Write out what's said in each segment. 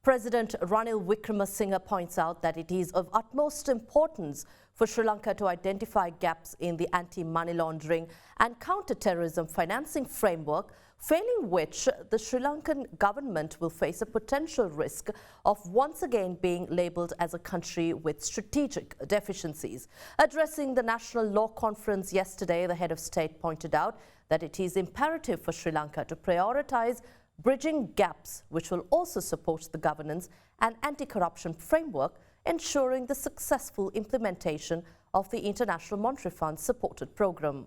President Ranil Wickremesinghe points out that it is of utmost importance for Sri Lanka to identify gaps in the anti-money laundering and counter-terrorism financing framework, failing which the Sri Lankan government will face a potential risk of once again being labelled as a country with strategic deficiencies. Addressing the National Law Conference yesterday, the head of state pointed out that it is imperative for Sri Lanka to prioritise bridging gaps, which will also support the governance and anti-corruption framework, ensuring the successful implementation of the International Monetary Fund supported program.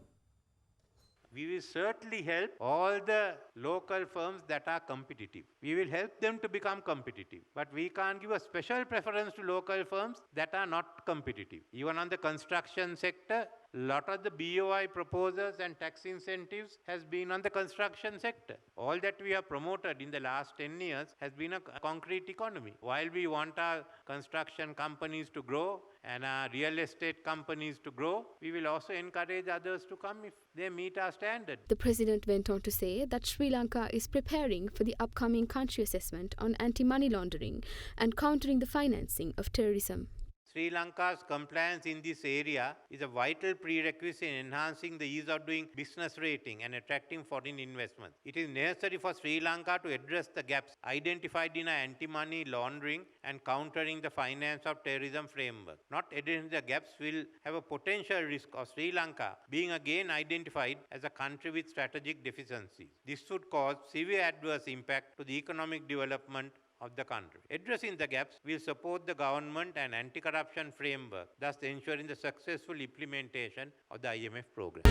We will certainly help all the local firms that are competitive. We will help them to become competitive. But we can't give a special preference to local firms that are not competitive. Even on the construction sector, a lot of the BOI proposals and tax incentives has been on the construction sector. All that we have promoted in the last 10 years has been a concrete economy. While we want our construction companies to grow and our real estate companies to grow, we will also encourage others to come if they meet our standard. The president went on to say that Sri Lanka is preparing for the upcoming country assessment on anti-money laundering and countering the financing of terrorism. Sri Lanka's compliance in this area is a vital prerequisite in enhancing the ease of doing business rating and attracting foreign investment. It is necessary for Sri Lanka to address the gaps identified in our anti-money laundering and countering the finance of terrorism framework. Not addressing the gaps will have a potential risk of Sri Lanka being again identified as a country with strategic deficiencies. This would cause severe adverse impact to the economic development of the country. Addressing the gaps will support the government and anti-corruption framework, thus ensuring the successful implementation of the IMF program.